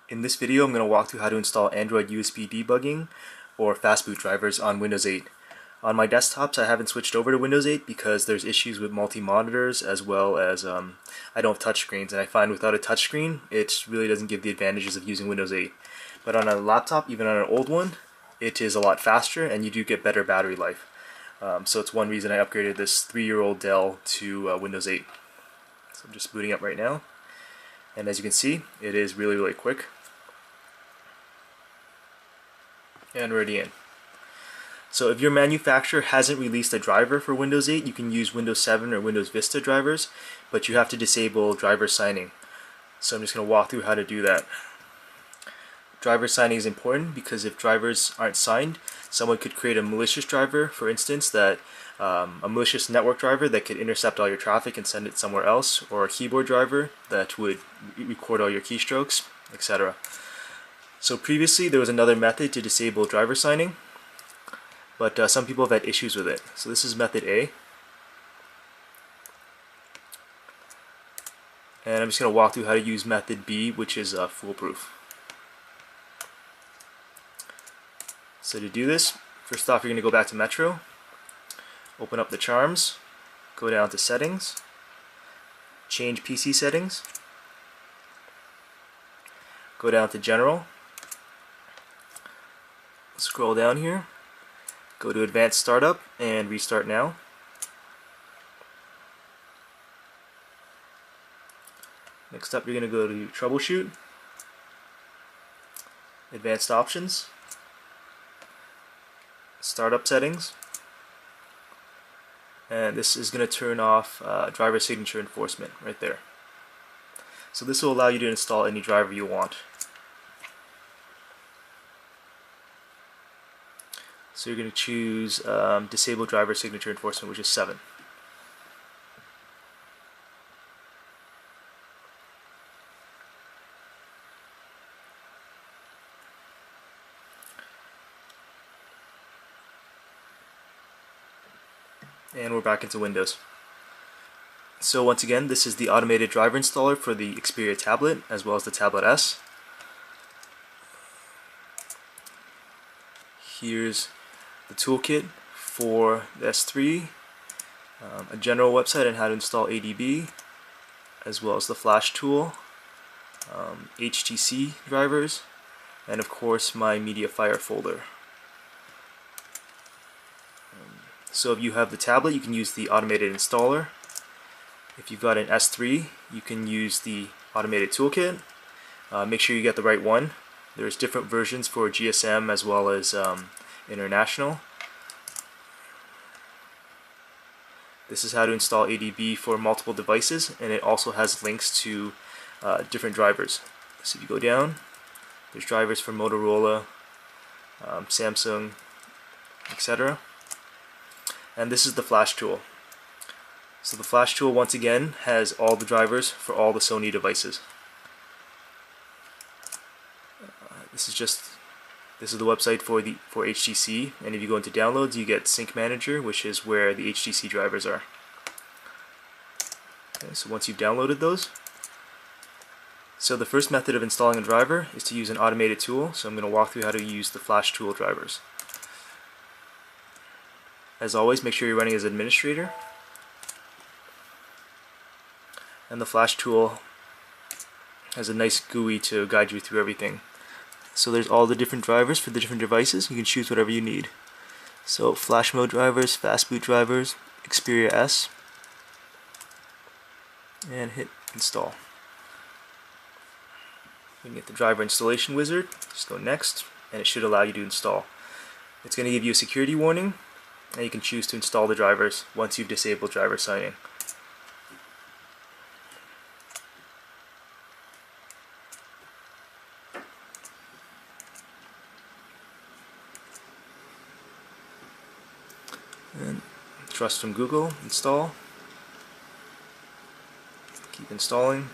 In this video, I'm going to walk through how to install Android USB debugging or fast boot drivers on Windows 8. On my desktops, I haven't switched over to Windows 8 because there's issues with multi-monitors as well as I don't have touchscreens, and I find without a touchscreen, it really doesn't give the advantages of using Windows 8. But on a laptop, even on an old one, it is a lot faster and you do get better battery life. So it's one reason I upgraded this 3-year-old Dell to Windows 8. So I'm just booting up right now. And as you can see, it is really quick. And already in. So if your manufacturer hasn't released a driver for Windows 8, you can use Windows 7 or Windows Vista drivers, but you have to disable driver signing. So I'm just going to walk through how to do that. Driver signing is important because if drivers aren't signed, someone could create a malicious driver, for instance, that a malicious network driver that could intercept all your traffic and send it somewhere else, or a keyboard driver that would record all your keystrokes, etc. So previously there was another method to disable driver signing, but some people have had issues with it. So this is method A. And I'm just going to walk through how to use method B, which is foolproof. So to do this, first off you're going to go back to Metro, open up the charms, go down to settings, change PC settings, go down to general, scroll down here, go to advanced startup and restart now. Next up you're going to go to troubleshoot, advanced options, startup settings, and this is going to turn off driver signature enforcement right there. So this will allow you to install any driver you want. So you're going to choose disable driver signature enforcement, which is 7. And we're back into Windows. So once again, this is the automated driver installer for the Xperia tablet as well as the Tablet S. Here's the toolkit for the S3, a general website on how to install ADB, as well as the flash tool, HTC drivers, and of course my MediaFire folder. So if you have the tablet, you can use the automated installer. If you've got an S3, you can use the automated toolkit. Make sure you get the right one. There's different versions for GSM as well as international. This is how to install ADB for multiple devices, and it also has links to different drivers. So if you go down, there's drivers for Motorola, Samsung, etc. And this is the flash tool. So the flash tool once again has all the drivers for all the Sony devices. This is the website for HTC, and if you go into downloads you get Sync Manager, which is where the HTC drivers are. Okay, so once you've downloaded those, so the first method of installing a driver is to use an automated tool. So I'm going to walk through how to use the flash tool drivers. As always, make sure you're running as administrator, and the flash tool has a nice GUI to guide you through everything. So there's all the different drivers for the different devices. You can choose whatever you need. So flash mode drivers, fast boot drivers, Xperia S, and hit install. You can get the driver installation wizard, just go next, and it should allow you to install. It's going to give you a security warning, and you can choose to install the drivers once you've disabled driver signing. And trust from Google, install, keep installing.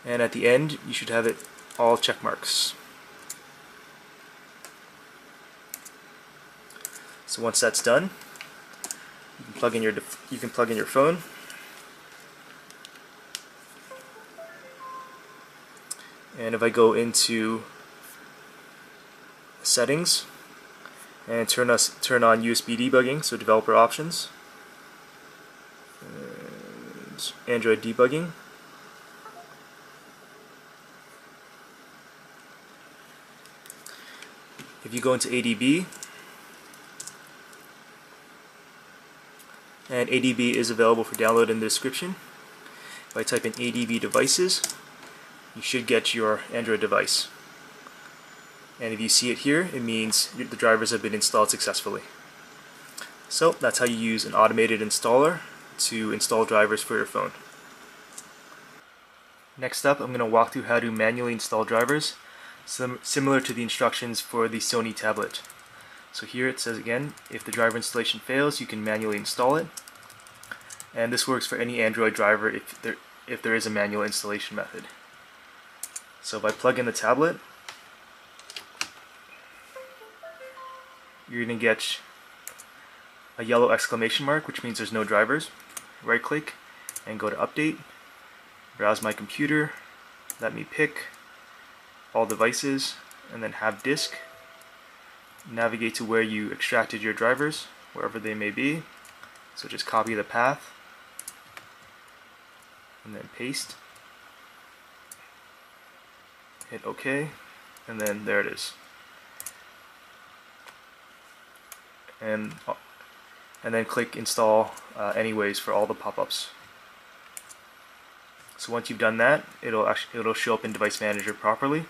And at the end, you should have it all check marks. So once that's done, You can plug in your phone. And if I go into settings and turn on USB debugging, so developer options, and Android debugging. If you go into ADB, and ADB is available for download in the description. If I type in ADB devices, you should get your Android device. And if you see it here, it means the drivers have been installed successfully. So that's how you use an automated installer to install drivers for your phone. Next up, I'm going to walk through how to manually install drivers, similar to the instructions for the Sony tablet. So here it says again, if the driver installation fails, you can manually install it. And this works for any Android driver if there is a manual installation method. So if I plug in the tablet, you're going to get a yellow exclamation mark, which means there's no drivers. Right click and go to Update, browse my computer, let me pick all devices, and then have disk. Navigate to where you extracted your drivers, wherever they may be. So just copy the path and then paste. Hit OK, and then there it is. And then click Install Anyways for all the pop-ups. So once you've done that, it'll show up in Device Manager properly.